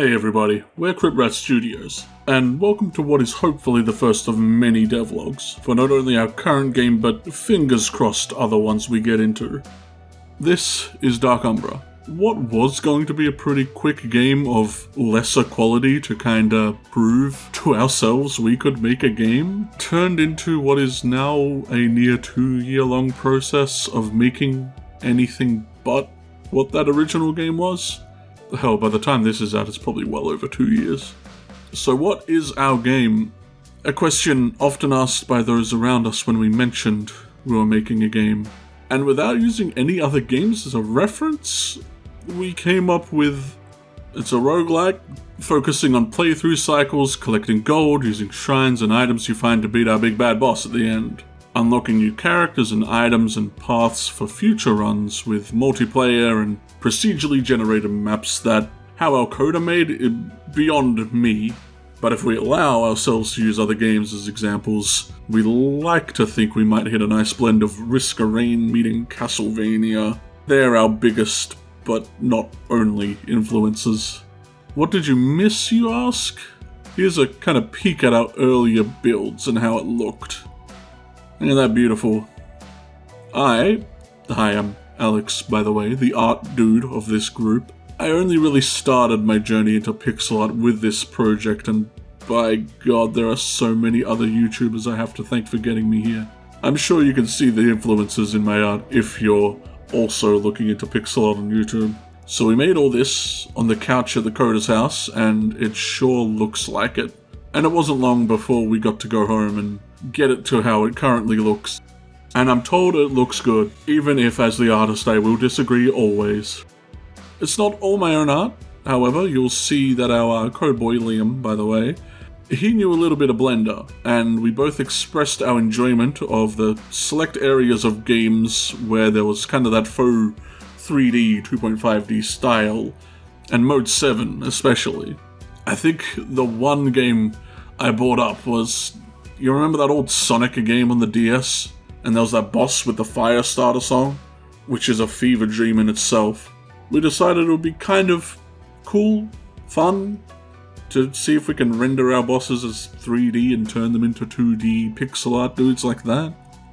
Hey everybody, we're Cryptrat Studios, and welcome to what is hopefully the first of many devlogs, for not only our current game but fingers crossed other ones we get into. This is Dark Umbra. What was going to be a pretty quick game of lesser quality to kinda prove to ourselves we could make a game, turned into what is now a near 2-year-long process of making anything but what that original game was. Hell, by the time this is out, it's probably well over 2 years. So what is our game? A question often asked by those around us when we mentioned we were making a game. And without using any other games as a reference, we came up with... It's a roguelike, focusing on playthrough cycles, collecting gold, using shrines and items you find to beat our big bad boss at the end. Unlocking new characters and items and paths for future runs with multiplayer and procedurally generated maps that, how our code are made, beyond me. But if we allow ourselves to use other games as examples, we like to think we might hit a nice blend of Risk of Rain meeting Castlevania. They're our biggest, but not only, influences. What did you miss, you ask? Here's a kind of peek at our earlier builds and how it looked. Isn't that beautiful? Hi, I'm Alex, by the way, the art dude of this group. I only really started my journey into pixel art with this project, and by God, there are so many other YouTubers I have to thank for getting me here. I'm sure you can see the influences in my art if you're also looking into pixel art on YouTube. So we made all this on the couch at the coder's house, and it sure looks like it. And it wasn't long before we got to go home and get it to how it currently looks. And I'm told it looks good, even if as the artist I will disagree always. It's not all my own art, however. You'll see that our code boy Liam, by the way, he knew a little bit of Blender, and we both expressed our enjoyment of the select areas of games where there was kind of that faux 3D, 2.5D style, and Mode 7 especially. I think the one game I bought up was, you remember that old Sonic game on the DS? And there was that boss with the Firestarter song, which is a fever dream in itself. We decided it would be kind of cool, fun, to see if we can render our bosses as 3D and turn them into 2D pixel art dudes like that.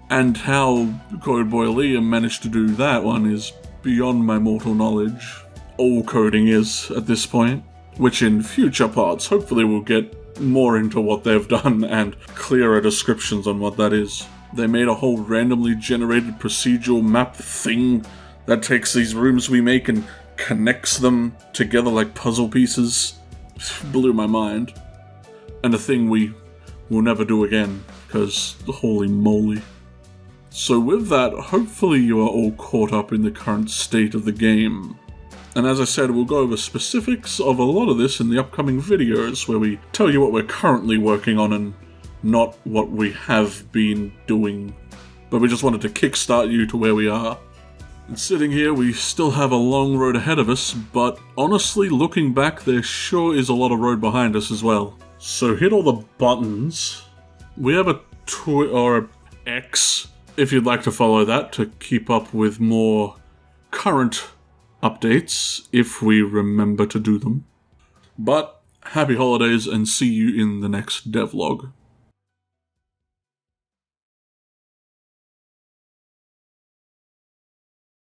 And how Codeboy Liam managed to do that one is beyond my mortal knowledge. All coding is at this point. Which in future parts, hopefully we'll get more into what they've done and clearer descriptions on what that is. They made a whole randomly generated procedural map thing that takes these rooms we make and connects them together like puzzle pieces. Blew my mind. And a thing we will never do again, because holy moly. So with that, hopefully you are all caught up in the current state of the game. And as I said, we'll go over specifics of a lot of this in the upcoming videos, where we tell you what we're currently working on and not what we have been doing. But we just wanted to kickstart you to where we are. And sitting here, we still have a long road ahead of us, but honestly, looking back, there sure is a lot of road behind us as well. So hit all the buttons. We have a or a X, if you'd like to follow that, to keep up with more current updates, if we remember to do them. But happy holidays and see you in the next devlog.